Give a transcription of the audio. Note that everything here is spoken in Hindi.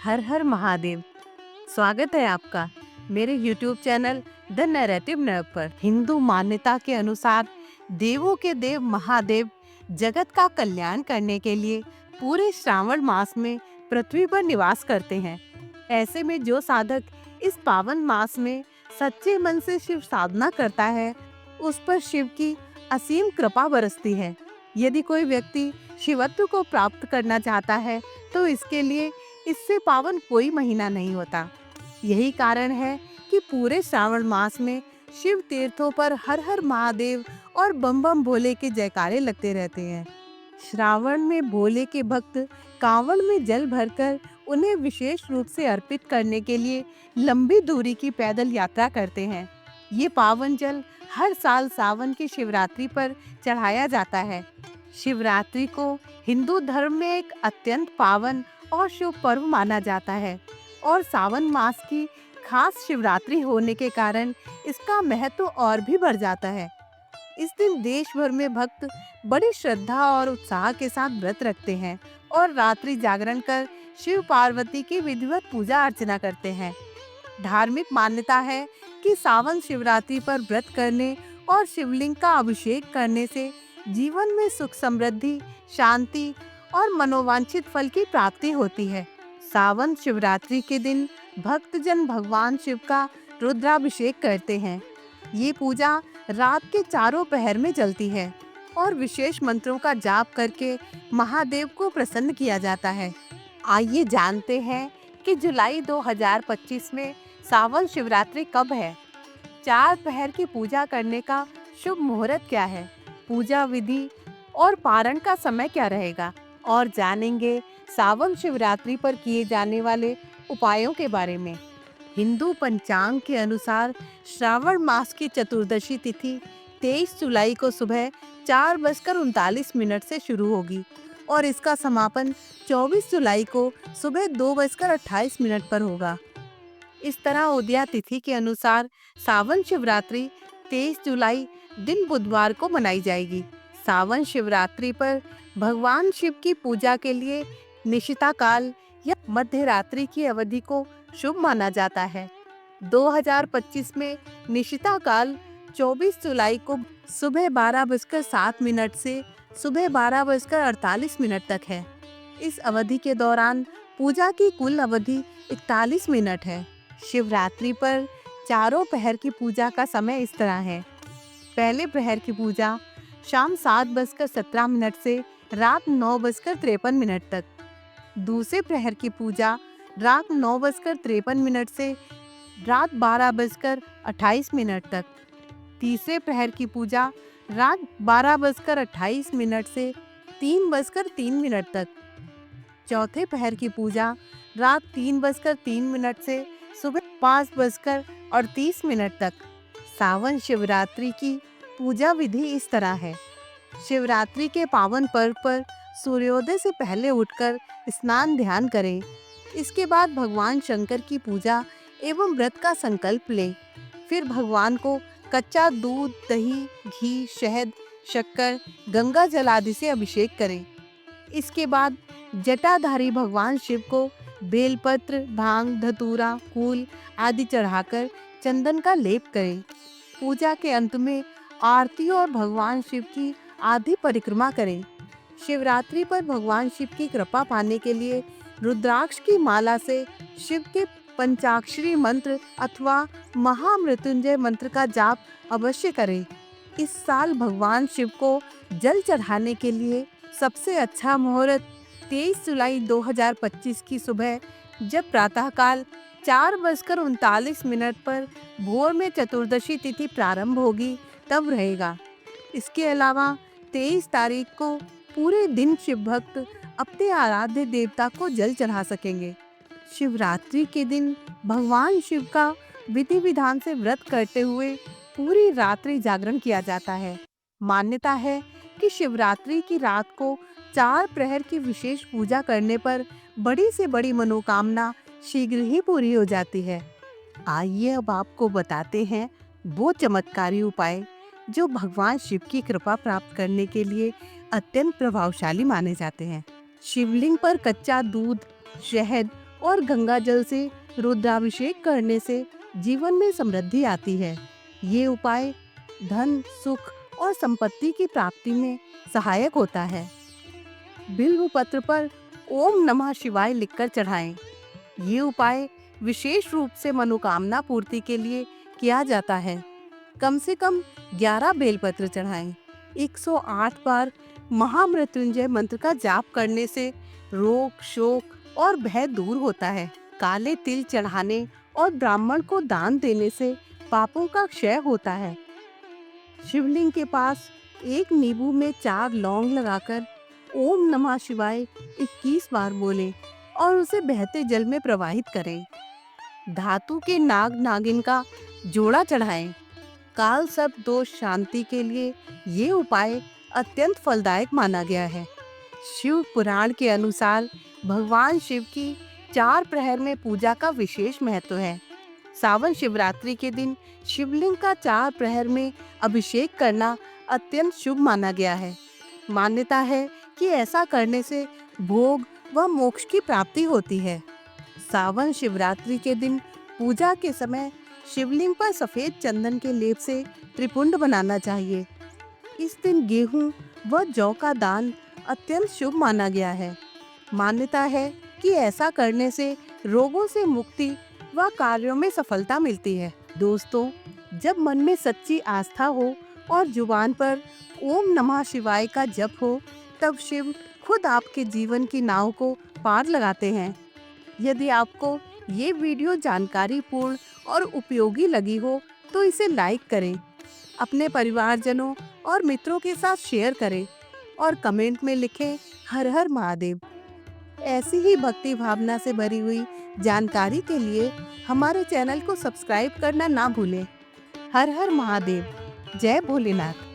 हर हर महादेव। स्वागत है आपका मेरे YouTube channel the narrative nerve पर। हिंदू मान्यता के अनुसार देवों के देव महादेव जगत का कल्याण करने के लिए पूरे श्रावण मास में पृथ्वी पर निवास करते हैं। ऐसे में जो साधक इस पावन मास में सच्चे मन से शिव साधना करता है, उस पर शिव की असीम कृपा बरसती है। यदि कोई व्यक्ति शिवत्व को प्राप्त करना चाहता है, तो इसके लिए इससे पावन कोई महीना नहीं होता। यही कारण है कि पूरे श्रावण मास में शिव तीर्थों पर हर हर महादेव और बम बम भोले के जयकारे लगते रहते हैं। श्रावण में भोले के भक्त कांवड़ में जल भरकर उन्हें विशेष रूप से अर्पित करने के लिए लंबी दूरी की पैदल यात्रा करते हैं। ये पावन जल हर साल सावन की शिवरात्रि पर चढ़ाया जाता है। शिवरात्रि को हिंदू धर्म में एक अत्यंत पावन और शुभ पर्व माना जाता है और सावन मास की खास शिवरात्रि होने के कारण इसका महत्व और भी बढ़ जाता है। इस दिन देश भर में भक्त बड़ी श्रद्धा और उत्साह के साथ व्रत रखते हैं और रात्रि जागरण कर शिव पार्वती की विधिवत पूजा अर्चना करते हैं। धार्मिक मान्यता है कि सावन शिवरात्रि पर व्रत करने और शिवलिंग का अभिषेक करने से जीवन में सुख समृद्धि, शांति और मनोवांछित फल की प्राप्ति होती है। सावन शिवरात्रि के दिन भक्तजन भगवान शिव का रुद्राभिषेक करते हैं। ये पूजा रात के चारों पहर में चलती है और विशेष मंत्रों का जाप करके महादेव को प्रसन्न किया जाता है। आइए जानते हैं कि जुलाई 2025 में सावन शिवरात्रि कब है। 4 पहर की पूजा करने का शुभ मुहूर्त क्या है, पूजा विधि और पारण का समय क्या रहेगा, और जानेंगे सावन शिवरात्रि पर किए जाने वाले उपायों के बारे में। हिंदू पंचांग के अनुसार श्रावण मास की चतुर्दशी तिथि 23 जुलाई को सुबह 4:39 से शुरू होगी और इसका समापन 24 जुलाई को सुबह 2:28 पर होगा। इस तरह उदया तिथि के अनुसार सावन शिवरात्रि 23 जुलाई दिन बुधवार को मनाई जाएगी। सावन शिवरात्रि पर भगवान शिव की पूजा के लिए निशिता काल या मध्य रात्रि की अवधि को शुभ माना जाता है। 2025 में निशिता काल 24 जुलाई को सुबह 12:07 से सुबह 12:48 तक है। इस अवधि के दौरान पूजा की कुल अवधि 41 मिनट है। शिवरात्रि पर चारों पहर की पूजा का समय इस तरह है। पहले प्रहर की पूजा शाम 7:17 से रात 9:53 तक। दूसरे प्रहर की पूजा रात 9:53 से रात 12:28 तक। तीसरे प्रहर की पूजा रात 12:28 से 3:03 तक। चौथे प्रहर की पूजा रात 3:03 से सुबह 5:38 तक। सावन शिवरात्रि की पूजा विधि इस तरह है। शिवरात्रि के पावन पर्व पर सूर्योदय से पहले उठकर स्नान ध्यान करें। इसके बाद भगवान शंकर की पूजा एवं व्रत का संकल्प लें। फिर भगवान को कच्चा दूध, दही, घी, शहद, शक्कर, गंगा जल आदि से अभिषेक करें। इसके बाद जटाधारी भगवान शिव को बेलपत्र, भांग, धतूरा, फूल आदि चढ़ाकर चंदन का लेप करें। पूजा के अंत में आरती और भगवान शिव की आधी परिक्रमा करें। शिवरात्रि पर भगवान शिव की कृपा पाने के लिए रुद्राक्ष की माला से शिव के पंचाक्षरी मंत्र अथवा महामृत्युंजय मंत्र का जाप अवश्य करें। इस साल भगवान शिव को जल चढ़ाने के लिए सबसे अच्छा मुहूर्त 23 जुलाई 2025 की सुबह, जब प्रातःकाल 4:39 पर भोर में चतुर्दशी तिथि प्रारंभ होगी, तब रहेगा। इसके अलावा 23 तारीख को पूरे दिन शिव भक्त अपने आराध्य देवता को जल चढ़ा सकेंगे। शिवरात्रि के दिन भगवान शिव का विधि विधान से व्रत करते हुए पूरी रात्रि जागरण किया जाता है। मान्यता है कि शिवरात्रि की रात को 4 प्रहर की विशेष पूजा करने पर बड़ी से बड़ी मनोकामना शीघ्र ही पूरी हो जाती है। आइए अब आपको बताते हैं वो चमत्कारी उपाय जो भगवान शिव की कृपा प्राप्त करने के लिए अत्यंत प्रभावशाली माने जाते हैं। शिवलिंग पर कच्चा दूध, शहद और गंगा जल से रुद्राभिषेक करने से जीवन में समृद्धि आती है। ये उपाय धन, सुख और संपत्ति की प्राप्ति में सहायक होता है। बिल्व पत्र पर ओम नमः शिवाय लिखकर चढ़ाएं। ये उपाय विशेष रूप से मनोकामना पूर्ति के लिए किया जाता है। कम से कम 11 बेलपत्र चढ़ाएं। 108 बार महामृत्युंजय मंत्र का जाप करने से रोग, शोक और भय दूर होता है। काले तिल चढ़ाने और ब्राह्मण को दान देने से पापों का क्षय होता है। शिवलिंग के पास एक नींबू में 4 लौंग लगाकर ओम नमः शिवाय 21 बार बोलें और उसे बहते जल में प्रवाहित करें। धातु के नाग नागिन का जोड़ा चढ़ाएं। काल सर्प दोष शांति के लिए ये उपाय अत्यंत फलदायक माना गया है। शिव पुराण के अनुसार भगवान शिव की 4 प्रहर में पूजा का विशेष महत्व है। सावन शिवरात्रि के दिन शिवलिंग का 4 प्रहर में अभिषेक करना अत्यंत शुभ माना गया है। मान्यता है कि ऐसा करने से भोग व मोक्ष की प्राप्ति होती है। सावन शिवरात्रि के दिन पूजा के समय शिवलिंग पर सफेद चंदन के लेप से त्रिपुंड बनाना चाहिए। इस दिन गेहूं व जौ का दान अत्यंत शुभ माना गया है। मान्यता है कि ऐसा करने से रोगों से मुक्ति व कार्यों में सफलता मिलती है। दोस्तों, जब मन में सच्ची आस्था हो और जुबान पर ओम नमः शिवाय का जप हो, तब शिव खुद आपके जीवन की नाव को पार लगाते हैं। यदि आपको ये वीडियो जानकारीपूर्ण और उपयोगी लगी हो तो इसे लाइक करें, अपने परिवारजनों और मित्रों के साथ शेयर करें और कमेंट में लिखें हर हर महादेव। ऐसी ही भक्ति भावना से भरी हुई जानकारी के लिए हमारे चैनल को सब्सक्राइब करना ना भूलें। हर हर महादेव। जय भोलेनाथ।